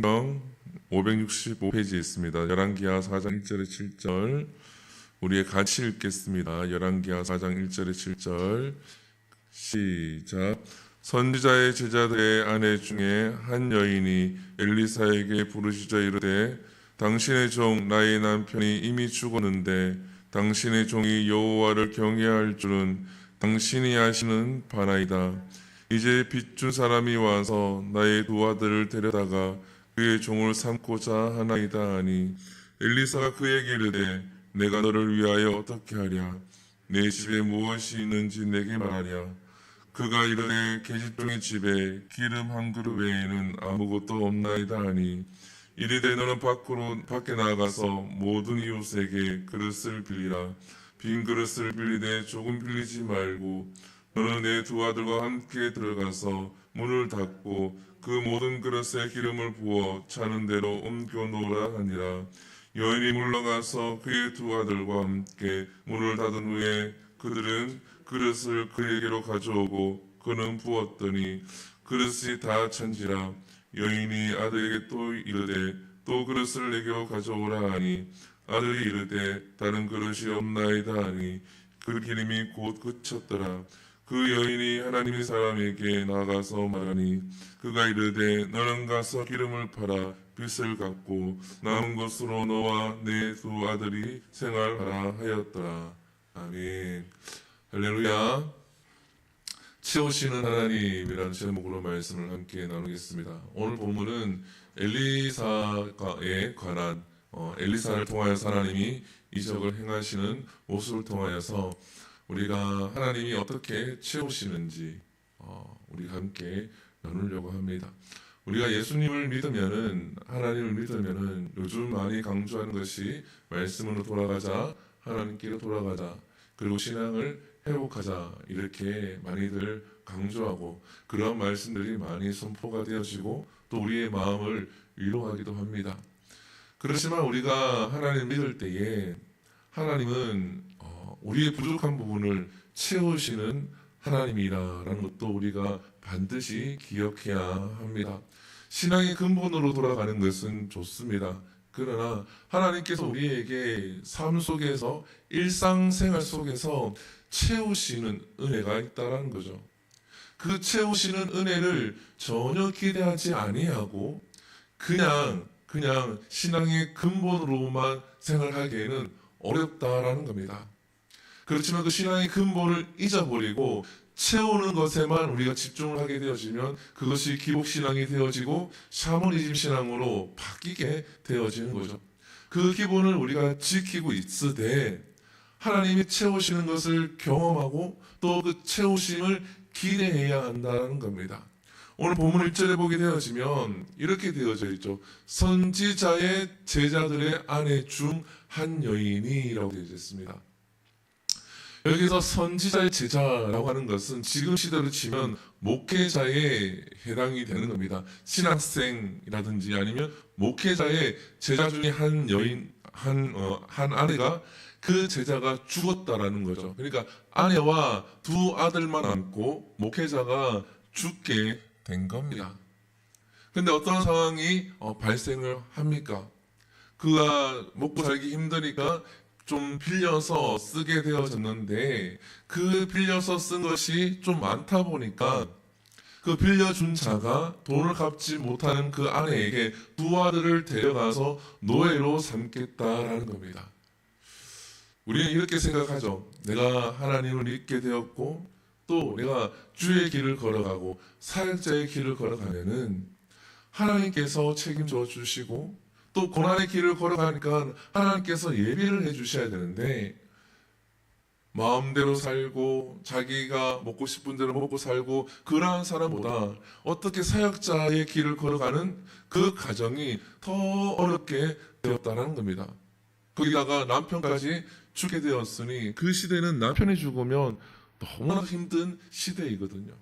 성경 565페이지에 있습니다. 열왕기하 4장 1절에 7절 우리 같이 읽겠습니다. 열왕기하 4장 1절에 7절 시작. 선지자의 제자들의 아내 중에 한 여인이 엘리사에게 부르짖어 이르되 당신의 종 나의 남편이 이미 죽었는데 당신의 종이 여호와를 경외할 줄은 당신이 아시는 바나이다. 이제 빚준 사람이 와서 나의 두 아들을 데려다가 그의 종을 삼고자 하나이다 하니 엘리사가 그에게 이르되 내가 너를 위하여 어떻게 하랴? 내 집에 무엇이 있는지 내게 말하랴. 그가 이르되 계집종의 집에 기름 한 그릇 외에는 아무것도 없나이다 하니 이르되 너는 밖에 나가서 모든 이웃에게 그릇을 빌리라. 빈 그릇을 빌리되 조금 빌리지 말고 너는 내 두 아들과 함께 들어가서 문을 닫고 그 모든 그릇에 기름을 부어 차는 대로 옮겨 놓으라 하니라. 여인이 물러가서 그의 두 아들과 함께 문을 닫은 후에 그들은 그릇을 그에게로 가져오고 그는 부었더니 그릇이 다 찬지라. 여인이 아들에게 또 이르되 또 그릇을 내게로 가져오라 하니 아들이 이르되 다른 그릇이 없나이다 하니 그 기름이 곧 그쳤더라. 그 여인이 하나님의 사람에게 나가서 말하니 그가 이르되 너는 가서 기름을 팔아 빚을 갚고 남은 것으로 너와 내 두 아들이 생활하라 하였더라. 아멘. 할렐루야. 채우시는 하나님이라는 제목으로 말씀을 함께 나누겠습니다. 오늘 본문은 엘리사에 관한 엘리사를 통하여서 하나님이 이적을 행하시는 모습을 통하여서 우리가 하나님이 어떻게 채우시는지 우리가 함께 나누려고 합니다. 우리가 예수님을 믿으면은, 하나님을 믿으면은 요즘 많이 강조하는 것이 말씀으로 돌아가자, 하나님께로 돌아가자, 그리고 신앙을 회복하자, 이렇게 많이들 강조하고 그런 말씀들이 많이 선포가 되어지고 또 우리의 마음을 위로하기도 합니다. 그렇지만 우리가 하나님을 믿을 때에 하나님은 우리의 부족한 부분을 채우시는 하나님이라는 것도 우리가 반드시 기억해야 합니다. 신앙의 근본으로 돌아가는 것은 좋습니다. 그러나 하나님께서 우리에게 삶 속에서, 일상생활 속에서 채우시는 은혜가 있다는 거죠. 그 채우시는 은혜를 전혀 기대하지 아니하고 그냥 신앙의 근본으로만 생활하기에는 어렵다라는 겁니다. 그렇지만 그 신앙의 근본을 잊어버리고 채우는 것에만 우리가 집중을 하게 되어지면 그것이 기복신앙이 되어지고 샤머니즘 신앙으로 바뀌게 되어지는 거죠. 그 기본을 우리가 지키고 있으되 하나님이 채우시는 것을 경험하고 또 그 채우심을 기대해야 한다는 겁니다. 오늘 본문 1절에 보게 되어지면 이렇게 되어져 있죠. 선지자의 제자들의 아내 중 한 여인이라고 되어져 있습니다. 여기서 선지자의 제자라고 하는 것은 지금 시대로 치면 목회자에 해당이 되는 겁니다. 신학생이라든지 아니면 목회자의 제자 중에 한 여인, 한 아내가 그 제자가 죽었다라는 거죠. 그러니까 아내와 두 아들만 남고 목회자가 죽게 된 겁니다. 근데 어떤 상황이 발생을 합니까? 그가 먹고 살기 힘드니까 좀 빌려서 쓰게 되어졌는데 그 빌려서 쓴 것이 좀 많다 보니까 그 빌려준 자가 돈을 갚지 못하는 그 아내에게 두 아들을 데려가서 노예로 삼겠다라는 겁니다. 우리는 이렇게 생각하죠. 내가 하나님을 믿게 되었고 또 내가 주의 길을 걸어가고 사역자의 길을 걸어가면은 하나님께서 책임져 주시고 또 고난의 길을 걸어가니까 하나님께서 예비를 해주셔야 되는데 마음대로 살고 자기가 먹고 싶은 대로 먹고 살고 그러한 사람보다 어떻게 사역자의 길을 걸어가는 그 가정이 더 어렵게 되었다는 겁니다. 거기다가 남편까지 죽게 되었으니 그 시대는 남편이 죽으면 너무나 힘든 시대이거든요.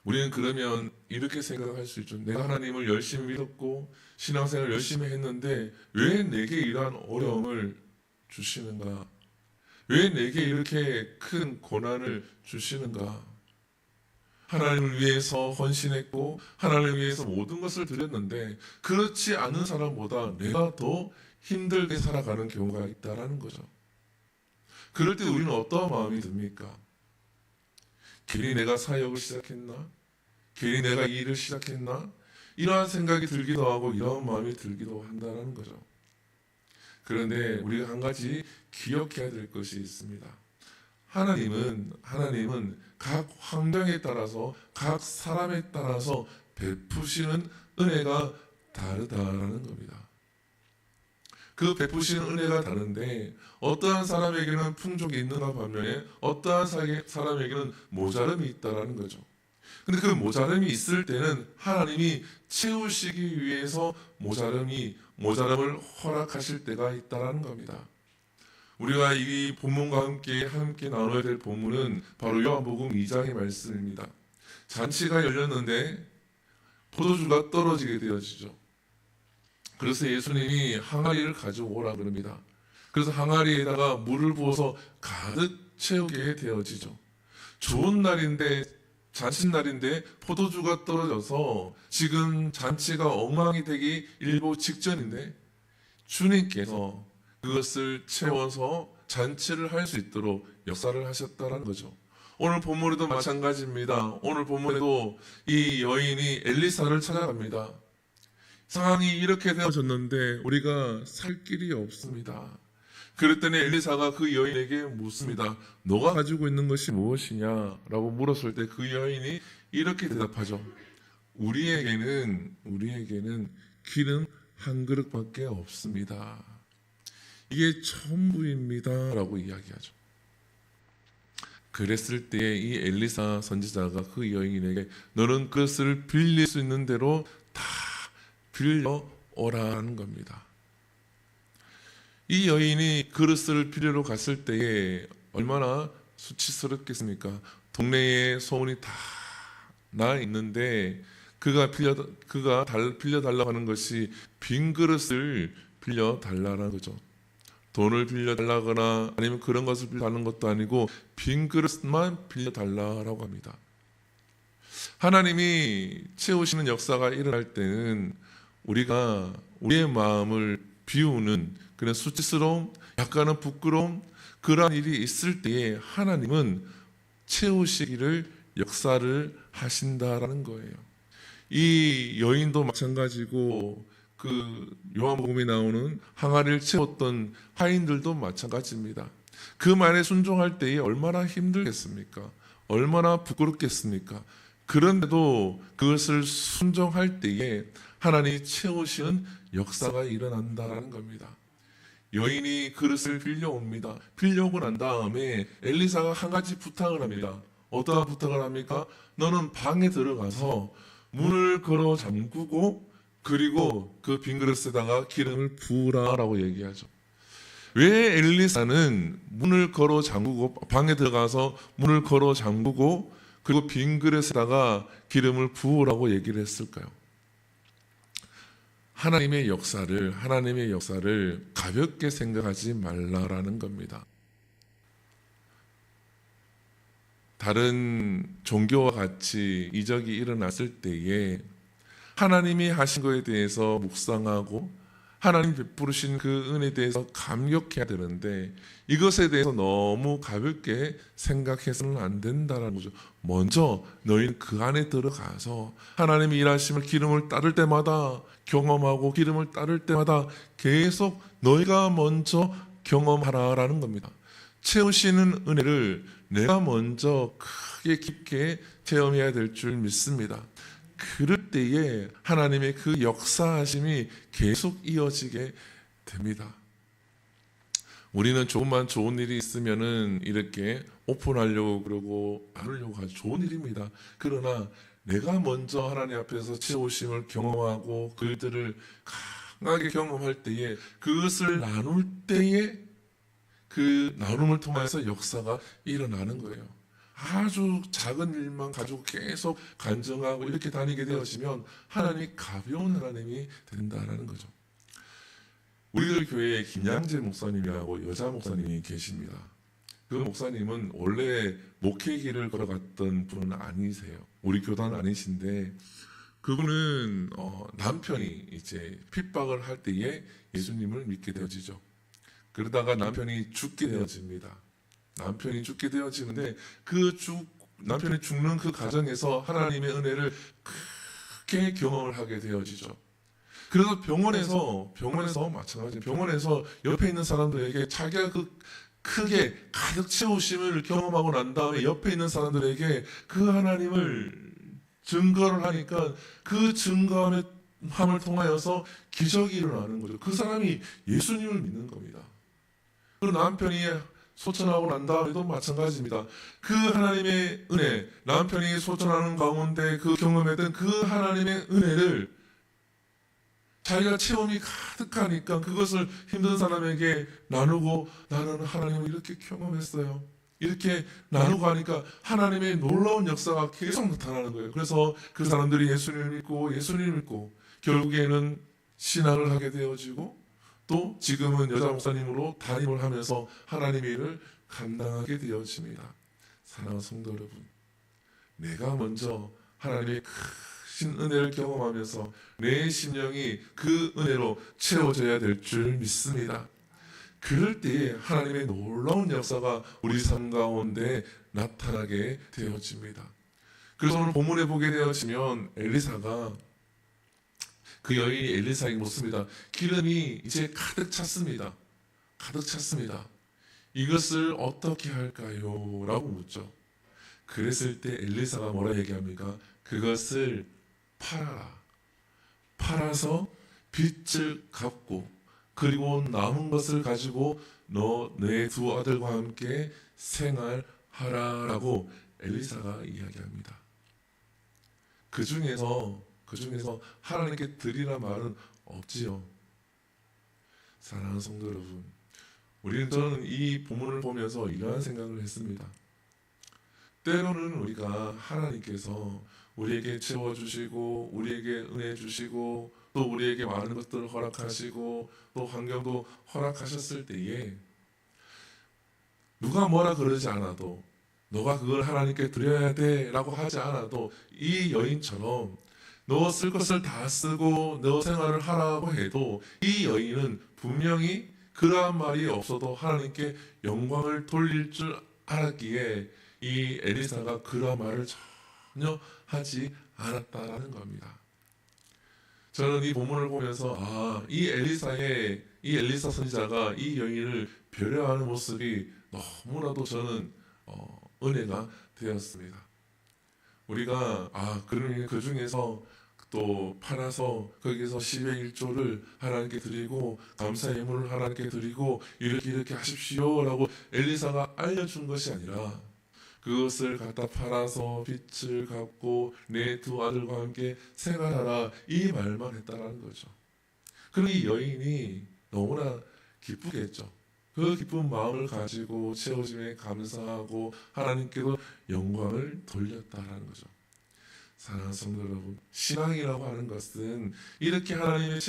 우리는 그러면 이렇게 생각할 수 있죠. 내가 하나님을 열심히 믿었고 신앙생활을 열심히 했는데 왜 내게 이러한 어려움을 주시는가? 왜 내게 이렇게 큰 고난을 주시는가? 하나님을 위해서 헌신했고 하나님을 위해서 모든 것을 드렸는데 그렇지 않은 사람보다 내가 더 힘들게 살아가는 경우가 있다라는 거죠. 그럴 때 우리는 어떠한 마음이 듭니까? 괜히 내가 사역을 시작했나? 괜히 내가 이 일을 시작했나? 이러한 생각이 들기도 하고 이러한 마음이 들기도 한다는 거죠. 그런데 우리가 한 가지 기억해야 될 것이 있습니다. 하나님은 각 환경에 따라서 각 사람에 따라서 베푸시는 은혜가 다르다라는 겁니다. 그 베푸시는 은혜가 다른데 어떠한 사람에게는 풍족이 있는가 반면에 어떠한 사람에게는 모자름이 있다라는 거죠. 근데 그 모자름이 있을 때는 하나님이 채우시기 위해서 모자름을 허락하실 때가 있다라는 겁니다. 우리가 이 본문과 함께 나눠야 될 본문은 바로 요한복음 2장의 말씀입니다. 잔치가 열렸는데 포도주가 떨어지게 되어지죠. 그래서 예수님이 항아리를 가져오라 그럽니다. 그래서 항아리에다가 물을 부어서 가득 채우게 되어지죠. 좋은 날인데 잔칫날인데 포도주가 떨어져서 지금 잔치가 엉망이 되기 일보 직전인데 주님께서 그것을 채워서 잔치를 할 수 있도록 역사를 하셨다는 거죠. 오늘 본문에도 마찬가지입니다. 오늘 본문에도 이 여인이 엘리사를 찾아갑니다. 상황이 이렇게 되어졌는데 우리가 살 길이 없습니다. 그랬더니 엘리사가 그 여인에게 묻습니다. 너가 가지고 있는 것이 무엇이냐라고 물었을 때 그 여인이 이렇게 대답하죠. 우리에게는 기름 한 그릇밖에 없습니다. 이게 전부입니다 라고 이야기하죠. 그랬을 때 이 엘리사 선지자가 그 여인에게 너는 그것을 빌릴 수 있는 대로 다 빌려 오라는 겁니다. 이 여인이 그릇을 빌리러 갔을 때에 얼마나 수치스럽겠습니까? 동네에 소문이 다 나 있는데 그가 빌려달라고 하는 것이 빈 그릇을 빌려달라는 거죠. 돈을 빌려달라거나 아니면 그런 것을 빌려달라는 것도 아니고 빈 그릇만 빌려달라고 합니다. 하나님이 채우시는 역사가 일어날 때는 우리가 우리의 마음을 비우는 그런 수치스러움, 약간은 부끄러움 그러한 일이 있을 때에 하나님은 채우시기를 역사를 하신다라는 거예요. 이 여인도 마찬가지고 그 요한복음에 나오는 항아리를 채웠던 하인들도 마찬가지입니다. 그 말에 순종할 때에 얼마나 힘들겠습니까? 얼마나 부끄럽겠습니까? 그런데도 그것을 순종할 때에 하나님이 채우시는 역사가 일어난다는 겁니다. 여인이 그릇을 빌려옵니다. 빌려오고 난 다음에 엘리사가 한 가지 부탁을 합니다. 어떠한 부탁을 합니까? 너는 방에 들어가서 문을 걸어 잠그고 그리고 그 빈 그릇에다가 기름을 부으라라고 얘기하죠. 왜 엘리사는 문을 걸어 잠그고 방에 들어가서 문을 걸어 잠그고 그리고 빈 그릇에다가 기름을 부으라고 얘기를 했을까요? 하나님의 역사를 가볍게 생각하지 말라라는 겁니다. 다른 종교와 같이 이적이 일어났을 때에 하나님이 하신 것에 대해서 묵상하고 하나님 베푸신 그 은혜에 대해서 감격해야 되는데 이것에 대해서 너무 가볍게 생각해서는 안 된다는 거죠. 먼저 너희는 그 안에 들어가서 하나님이 일하심을 기름을 따를 때마다 경험하고 기름을 따를 때마다 계속 너희가 먼저 경험하라라는 겁니다. 채우시는 은혜를 내가 먼저 크게 깊게 체험해야 될 줄 믿습니다. 그럴 때에 하나님의 그 역사하심이 계속 이어지게 됩니다. 우리는 조금만 좋은 일이 있으면은 이렇게 오픈하려고 그러고 나누려고 하죠. 좋은 일입니다. 그러나 내가 먼저 하나님 앞에서 채우심을 경험하고 그들을 강하게 경험할 때에 그것을 나눌 때에 그 나눔을 통해서 역사가 일어나는 거예요. 아주 작은 일만 가지고 계속 간증하고 이렇게 다니게 되어지면 하나님이 가벼운 하나님이 된다는 거죠. 우리들 교회에 김양재 목사님이라고 여자 목사님이 계십니다. 그 목사님은 원래 목회 길을 걸어갔던 분은 아니세요. 우리 교단 아니신데 그분은 남편이 이제 핍박을 할 때에 예수님을 믿게 되어지죠. 그러다가 남편이 죽게 되어집니다. 남편이 죽게 되어지는데 남편이 죽는 그 과정에서 하나님의 은혜를 크게 경험을 하게 되어지죠. 그래서 병원에서 마찬가지 병원에서 옆에 있는 사람들에게 자기가 그 크게 가득 채우심을 경험하고 난 다음에 옆에 있는 사람들에게 그 하나님을 증거를 하니까 그 증거함을 통하여서 기적이 일어나는 거죠. 그 사람이 예수님을 믿는 겁니다. 그리고 남편이 소천하고 난 다음에도 마찬가지입니다. 그 하나님의 은혜, 남편이 소천하는 가운데 그 경험했던 그 하나님의 은혜를 자기가 체험이 가득하니까 그것을 힘든 사람에게 나누고 나는 하나님을 이렇게 경험했어요. 이렇게 나누고 하니까 하나님의 놀라운 역사가 계속 나타나는 거예요. 그래서 그 사람들이 예수님을 믿고 결국에는 신앙을 하게 되어지고 또 지금은 여자 목사님으로 담임을 하면서 하나님의 일을 감당하게 되어집니다. 사랑하는 성도 여러분, 내가 먼저 하나님의 크신 은혜를 경험하면서 내 심령이 그 은혜로 채워져야 될 줄 믿습니다. 그럴 때에 하나님의 놀라운 역사가 우리 삶 가운데 나타나게 되어집니다. 그래서 오늘 본문에 보게 되어지면 그 여인이 엘리사에게 묻습니다. 기름이 이제 가득 찼습니다. 이것을 어떻게 할까요? 라고 묻죠. 그랬을 때 엘리사가 뭐라 얘기합니까? 그것을 팔아서 빚을 갚고 그리고 남은 것을 가지고 내 두 아들과 함께 생활하라라고 엘리사가 이야기합니다. 그 중에서 하나님께 드리라 말은 없지요. 사랑하는 성도 여러분, 저는 이 본문을 보면서 이러한 생각을 했습니다. 때로는 우리가 하나님께서 우리에게 채워주시고 우리에게 은혜 주시고 또 우리에게 많은 것들을 허락하시고 또 환경도 허락하셨을 때에 누가 뭐라 그러지 않아도 너가 그걸 하나님께 드려야 돼 라고 하지 않아도 이 여인처럼 너 쓸 것을 다 쓰고 너 생활을 하라고 해도 이 여인은 분명히 그러한 말이 없어도 하나님께 영광을 돌릴 줄 알았기에 이 엘리사가 그러한 말을 전혀 하지 않았다라는 겁니다. 저는 이 본문을 보면서 이 엘리사 선지자가 이 여인을 배려하는 모습이 너무나도 저는 은혜가 되었습니다. 우리가 그러면 그 중에서 또 팔아서 거기서 10의 1조를 하나님께 드리고 감사 예물을 하나님께 드리고 이렇게 하십시오라고 엘리사가 알려준 것이 아니라 그것을 갖다 팔아서 빚을 갚고 내 두 아들과 함께 생활하라 이 말만 했다라는 거죠. 그럼 이 여인이 너무나 기쁘겠죠. 그 기쁜 마음을 가지고 채워짐에 감사하고 하나님께도 영광을 돌렸다라는 거죠. 사랑하는 성도 여러분, 신앙이라고 하는 것은 이렇게 하나님의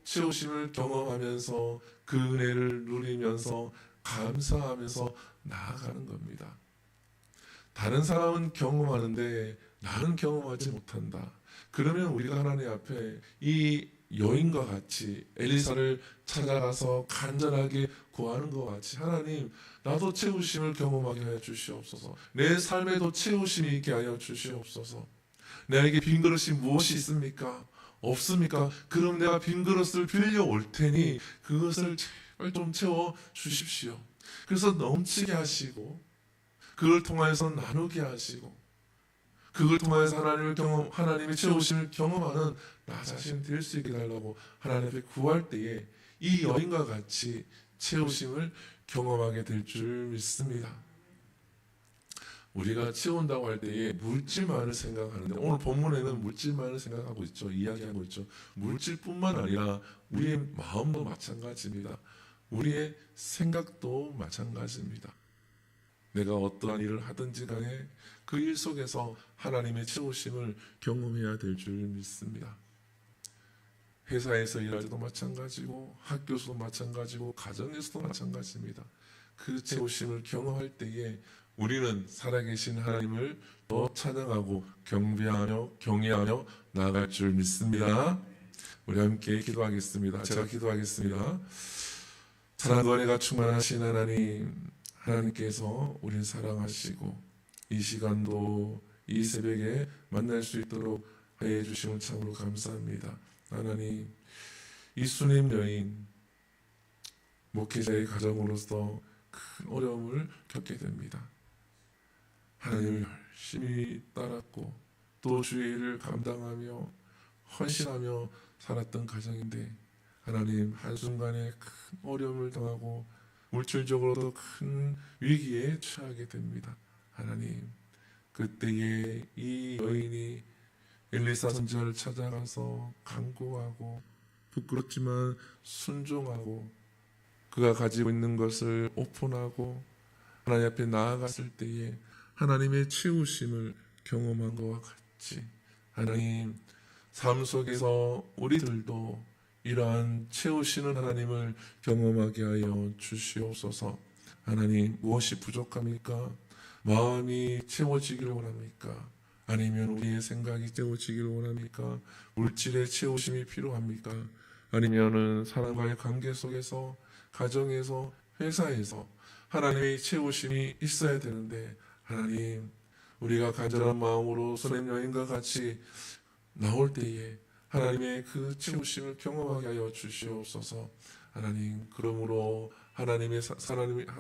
채우심을 경험하면서 그 은혜를 누리면서 감사하면서 나아가는 겁니다. 다른 사람은 경험하는데 나는 경험하지 못한다. 그러면 우리가 하나님 앞에 이 여인과 같이 엘리사를 찾아가서 간절하게 구하는 것 같이 하나님 나도 채우심을 경험하게 하여 주시옵소서. 내 삶에도 채우심이 있게 하여 주시옵소서. 나에게 빈 그릇이 무엇이 있습니까? 없습니까? 그럼 내가 빈 그릇을 빌려올 테니 그것을 제발 좀 채워 주십시오. 그래서 넘치게 하시고 그걸 통하여서 나누게 하시고 그걸 통하여서 하나님의 채우심을 경험하는 나 자신 될 수 있게 달라고 하나님 앞에 구할 때에 이 여인과 같이 채우심을 경험하게 될 줄 믿습니다. 우리가 채운다고 할 때에 물질만을 생각하는데 오늘 본문에는 물질만을 생각하고 있죠. 이야기하고 있죠. 물질뿐만 아니라 우리의 마음도 마찬가지입니다. 우리의 생각도 마찬가지입니다. 내가 어떠한 일을 하든지 간에 그 일 속에서 하나님의 채우심을 경험해야 될 줄 믿습니다. 회사에서 일할 때도 마찬가지고 학교에서도 마찬가지고 가정에서도 마찬가지입니다. 그 채우심을 경험할 때에 우리는 살아계신 하나님을 더 찬양하고 경배하며 경외하며 나아갈 줄 믿습니다. 우리 함께 기도하겠습니다. 제가 기도하겠습니다. 사랑과 은혜가 충만하신 하나님께서 우리를 사랑하시고 이 시간도 이 새벽에 만날 수 있도록 하여 주심을 참으로 감사합니다. 하나님, 이수님 여인 목회자의 가정으로서 큰 어려움을 겪게 됩니다. 하나님을 열심히 따랐고 또 주의 일을 감당하며 헌신하며 살았던 가정인데 하나님 한순간에 큰 어려움을 당하고 물질적으로도 큰 위기에 처하게 됩니다. 하나님, 그때에 이 여인이 엘리사 선지자를 찾아가서 간구하고 부끄럽지만 순종하고 그가 가지고 있는 것을 오픈하고 하나님 앞에 나아갔을 때에 하나님의 치우심을 경험한 것과 같이 하나님 삶 속에서 우리들도 이러한 채우시는 하나님을 경험하게 하여 주시옵소서. 하나님, 무엇이 부족합니까? 마음이 채워지기를 원합니까? 아니면 우리의 생각이 채워지기를 원합니까? 물질의 채우심이 필요합니까? 아니면은 사람과의 관계 속에서, 가정에서, 회사에서 하나님의 채우심이 있어야 되는데 하나님, 우리가 간절한 마음으로 수냄 여인과 같이 나올 때에 하나님의 그 채우심을 경험하게 하여 주시옵소서. 하나님, 그러므로 하나님의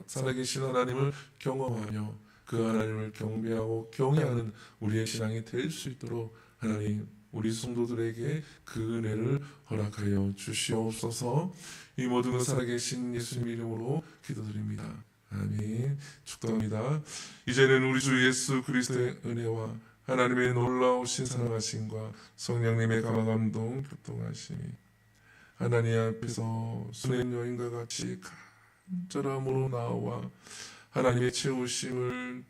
살아계신 하나님을 경험하며 그 하나님을 경배하고 경외하는 우리의 신앙이 될 수 있도록 하나님, 우리 성도들에게 그 은혜를 허락하여 주시옵소서. 이 모든 것 살아계신 예수님 이름으로 기도드립니다. 아멘. 축도합니다. 이제는 우리 주 예수 그리스도의 은혜와 하나님의 놀라우신 사랑하심과 성령님의 감화감동 교통하심이 하나님 앞에서 수냄 여인과 같이 간절함으로 나와 하나님의 채우심을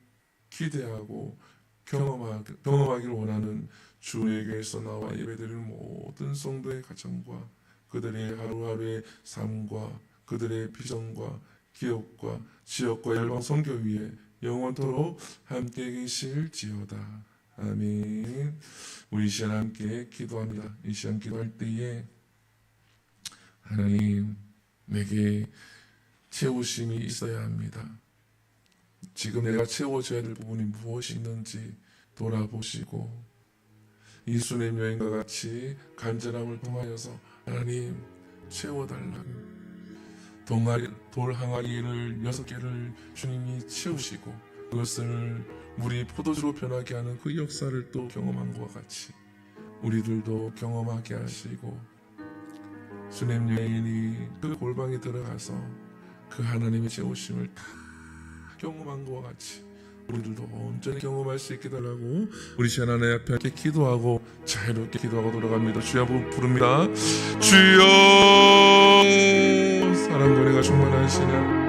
기대하고 경험하기를 원하는 주의 교회에서 나와 예배드리는 모든 성도의 가정과 그들의 하루하루의 삶과 그들의 비전과 기업과 지역과 열방 선교 위에 영원토록 함께 계실지어다. 아멘. 우리 이 시간 함께 기도합니다. 이 시간 기도할 때에 하나님, 내게 채우심이 있어야 합니다. 지금 내가 채워져야 될 부분이 무엇이 있는지 돌아보시고 이 수냄 여인과 같이 간절함을 통하여서 하나님 채워달라고 돌 항아리를 6개를 주님이 채우시고 그것을 물이 포도주로 변하게 하는 그 역사를 또 경험한 것과 같이 우리들도 경험하게 하시고 수냄 여인이 그 골방에 들어가서 그 하나님의 채우심을 다 경험한 것과 같이 우리들도 온전히 경험할 수 있게 달라고 우리 시간 하나님 앞에 함께 기도하고 자유롭게 기도하고 돌아갑니다. 주여 부릅니다. 주여, 사랑과 은혜가 충만하시나